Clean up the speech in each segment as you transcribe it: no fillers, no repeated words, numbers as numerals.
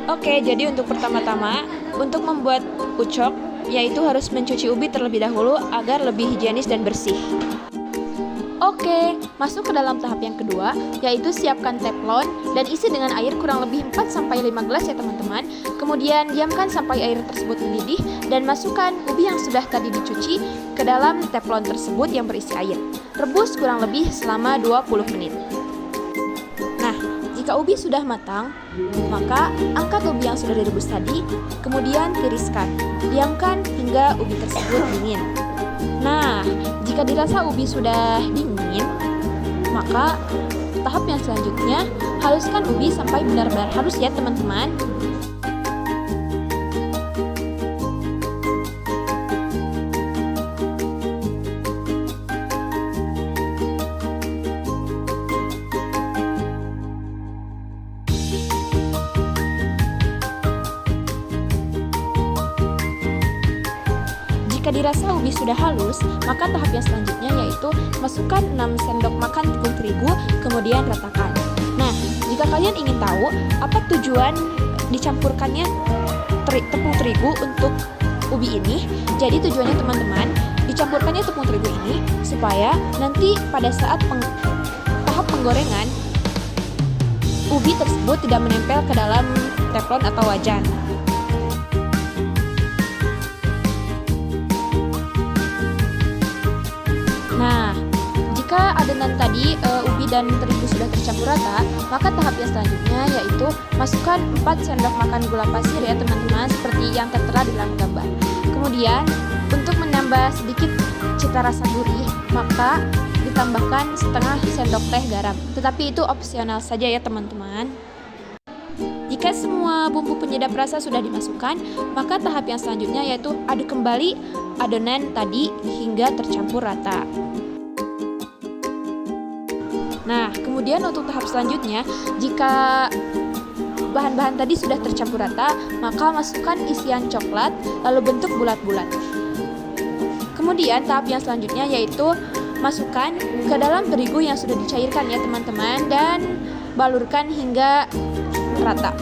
Oke, jadi untuk pertama-tama, untuk membuat ucok, yaitu harus mencuci ubi terlebih dahulu agar lebih higienis dan bersih. Oke, masuk ke dalam tahap yang kedua, yaitu siapkan teflon dan isi dengan air kurang lebih 4-5 gelas ya teman-teman. Kemudian diamkan sampai air tersebut mendidih dan masukkan ubi yang sudah tadi dicuci ke dalam teflon tersebut yang berisi air. Rebus kurang lebih selama 20 menit. Nah, jika ubi sudah matang, maka angkat ubi yang sudah direbus tadi, kemudian tiriskan. Diamkan hingga ubi tersebut dingin. Nah, jika dirasa ubi sudah dingin, maka tahap yang selanjutnya, haluskan ubi sampai benar-benar halus ya teman-teman. Jika dirasa ubi sudah halus, maka tahap yang selanjutnya yaitu masukkan 6 sendok makan tepung terigu, kemudian ratakan. Nah, jika kalian ingin tahu apa tujuan dicampurkannya tepung terigu untuk ubi ini, jadi tujuannya teman-teman, dicampurkannya tepung terigu ini supaya nanti pada saat tahap penggorengan, ubi tersebut tidak menempel ke dalam teflon atau wajan. Nah, jika adonan tadi ubi dan terigu sudah tercampur rata, maka tahap yang selanjutnya yaitu masukkan 4 sendok makan gula pasir ya teman-teman, seperti yang tertera di dalam gambar. Kemudian, untuk menambah sedikit cita rasa gurih, maka ditambahkan setengah sendok teh garam. Tetapi itu opsional saja ya teman-teman. Jika semua bumbu penyedap rasa sudah dimasukkan, maka tahap yang selanjutnya yaitu aduk kembali adonan tadi hingga tercampur rata. Nah, kemudian untuk tahap selanjutnya, jika bahan-bahan tadi sudah tercampur rata, maka masukkan isian coklat lalu bentuk bulat-bulat. Kemudian tahap yang selanjutnya yaitu masukkan ke dalam terigu yang sudah dicairkan ya teman-teman dan balurkan hingga rata.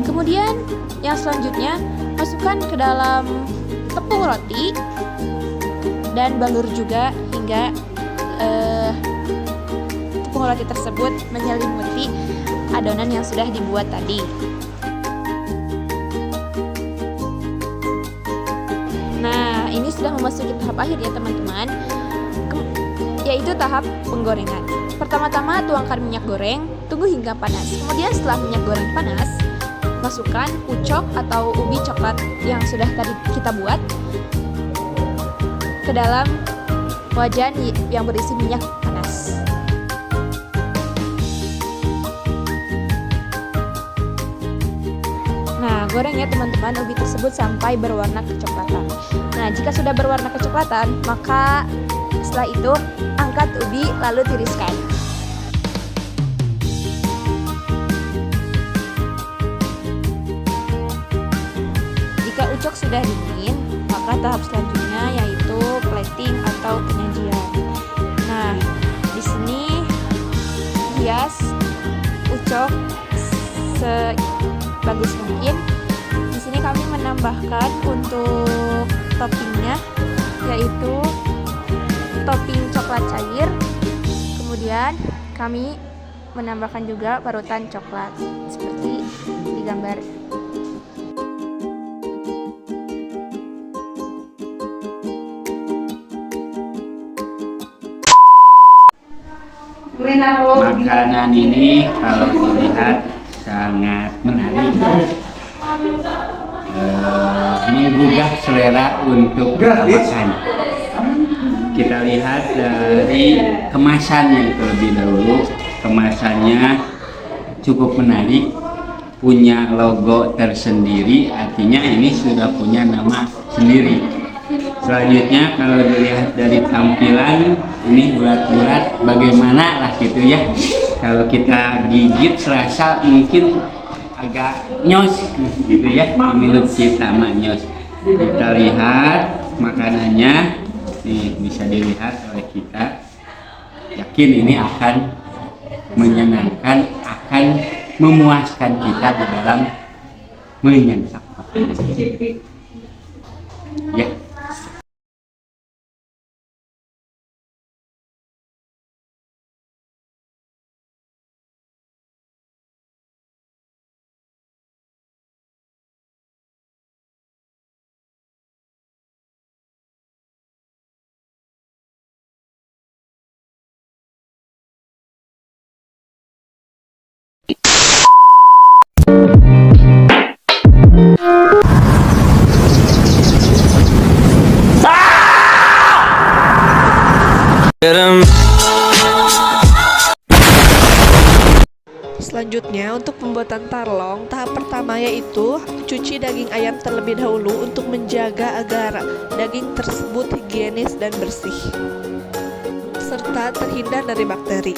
Kemudian yang selanjutnya masukkan ke dalam tepung roti dan balur juga hingga tepung roti tersebut menyelimuti adonan yang sudah dibuat tadi. Nah, ini sudah memasuki tahap akhir ya teman-teman, yaitu tahap penggorengan. Pertama-tama tuangkan minyak goreng, tunggu hingga panas. Kemudian setelah minyak goreng panas, masukkan ucok atau ubi coklat yang sudah tadi kita buat ke dalam wajan yang berisi minyak panas. Nah, goreng ya teman-teman ubi tersebut sampai berwarna kecoklatan. Nah, jika sudah berwarna kecoklatan, maka setelah itu angkat ubi lalu tiriskan. Jika ucok sudah dingin, maka tahap selanjutnya yaitu plating atau penyajian. Nah, di sini hias ucok sebagus mungkin. Di sini kami menambahkan untuk toppingnya yaitu topping coklat cair. Kemudian kami menambahkan juga parutan coklat seperti di gambar. Makanan ini kalau dilihat sangat menarik, menggugah selera untuk makan. Kita lihat dari kemasannya terlebih dahulu. Kemasannya cukup menarik, punya logo tersendiri, artinya ini sudah punya nama sendiri. Selanjutnya kalau dilihat dari tampilan, ini bulat-bulat bagaimana lah gitu ya. Kalau kita gigit serasa mungkin agak nyos gitu ya, menurut kita mah nyos. Kita lihat makanannya, nih bisa dilihat oleh kita. Yakin ini akan menyenangkan, akan memuaskan kita di dalam menyansak. Ya. Selanjutnya untuk pembuatan tarlong, tahap pertama yaitu cuci daging ayam terlebih dahulu untuk menjaga agar daging tersebut higienis dan bersih serta terhindar dari bakteri.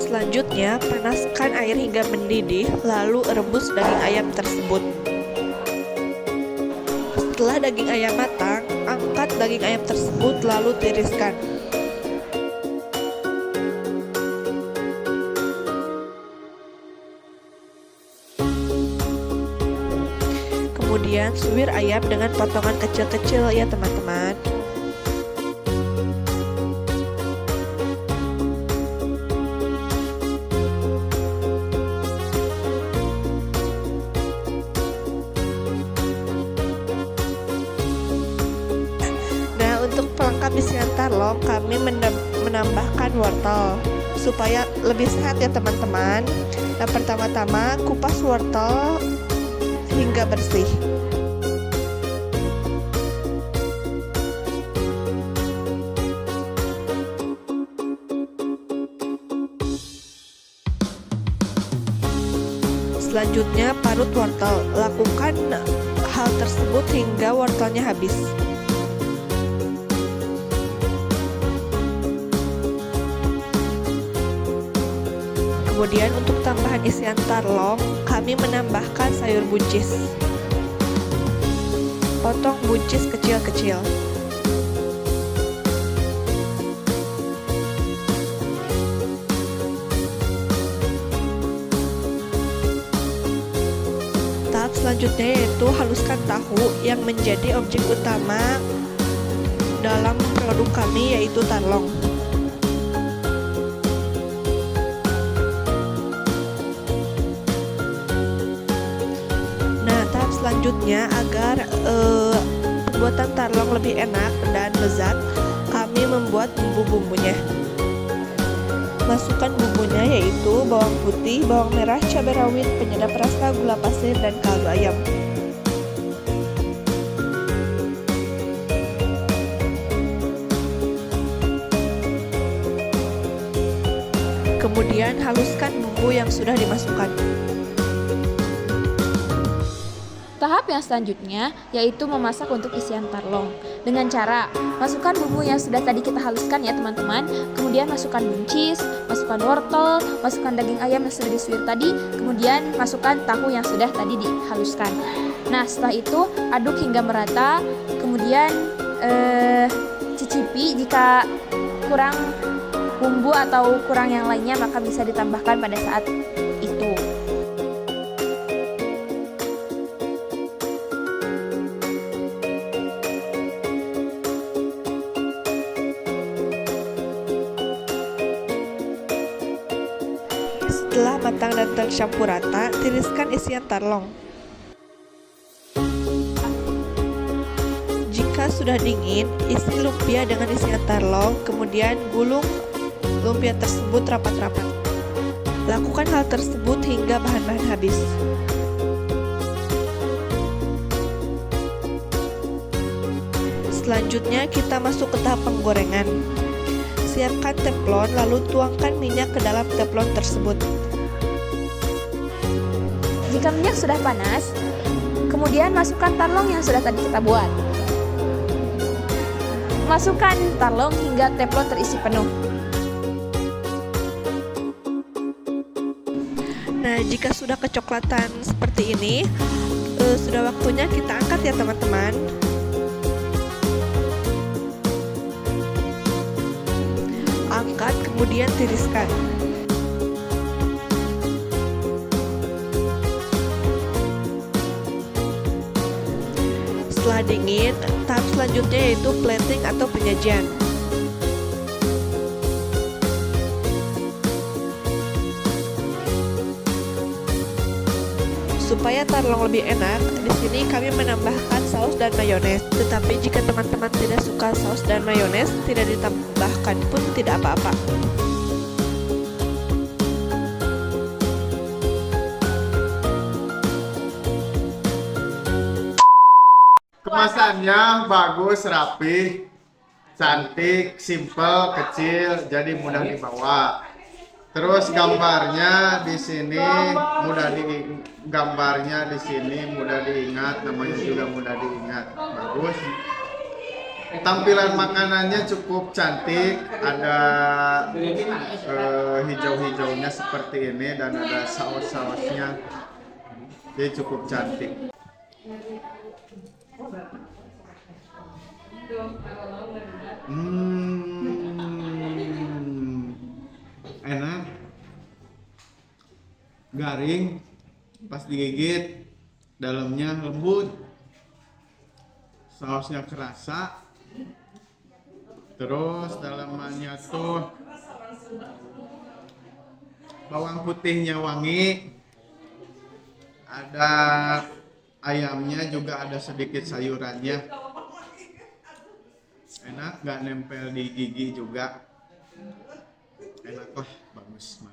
Selanjutnya, panaskan air hingga mendidih, lalu rebus daging ayam tersebut. Setelah daging ayam matang, angkat daging ayam tersebut lalu tiriskan. Kemudian suwir ayam dengan potongan kecil-kecil ya teman-teman. Untuk pelengkap isian tarlong, kami menambahkan wortel supaya lebih sehat ya teman-teman. Nah, pertama-tama kupas wortel hingga bersih. Selanjutnya parut wortel. Lakukan hal tersebut hingga wortelnya habis. Kemudian untuk tambahan isian tarlong, kami menambahkan sayur buncis. Potong buncis kecil-kecil. Tahap selanjutnya yaitu haluskan tahu yang menjadi objek utama dalam produk kami yaitu tarlong. Selanjutnya agar pembuatan tarlong lebih enak dan lezat, kami membuat bumbu-bumbunya. Masukkan bumbunya yaitu bawang putih, bawang merah, cabai rawit, penyedap rasa, gula pasir, dan kaldu ayam. Kemudian haluskan bumbu yang sudah dimasukkan. Tahap yang selanjutnya yaitu memasak untuk isian tarlong dengan cara masukkan bumbu yang sudah tadi kita haluskan ya teman-teman. Kemudian masukkan buncis, masukkan wortel, masukkan daging ayam yang sudah disuir tadi, kemudian masukkan tahu yang sudah tadi dihaluskan. Nah, setelah itu aduk hingga merata. Kemudian cicipi, jika kurang bumbu atau kurang yang lainnya maka bisa ditambahkan pada saat itu. Setelah matang dan tercampur rata, tiriskan isian tarlong. Jika sudah dingin, isi lumpia dengan isian tarlong, kemudian gulung lumpia tersebut rapat-rapat. Lakukan hal tersebut hingga bahan-bahan habis. Selanjutnya kita masuk ke tahap penggorengan. Siapkan teflon, lalu tuangkan minyak ke dalam teflon tersebut. Jika minyak sudah panas, kemudian masukkan tarlong yang sudah tadi kita buat. Masukkan tarlong hingga teflon terisi penuh. Nah, jika sudah kecoklatan seperti ini, sudah waktunya kita angkat ya teman-teman. kemudian tiriskan. Setelah dingin, tahap selanjutnya yaitu plating atau penyajian. Supaya tarlong lebih enak, di sini kami menambahkan saus dan mayones. Tetapi jika teman-teman tidak suka saus dan mayones, tidak ditambahkan pun tidak apa-apa. Kemasannya bagus, rapi, cantik, simple, kecil, jadi mudah dibawa. Terus gambarnya di sini mudah diingat, namanya juga mudah diingat, bagus. Tampilan makanannya cukup cantik, ada hijau-hijaunya seperti ini dan ada saus-sausnya, jadi cukup cantik. Enak, garing, pas digigit dalamnya lembut, sausnya kerasa, terus dalamannya tuh bawang putihnya wangi, ada ayamnya juga ada sedikit sayurannya, enak, gak nempel di gigi juga, enak lah, bagus.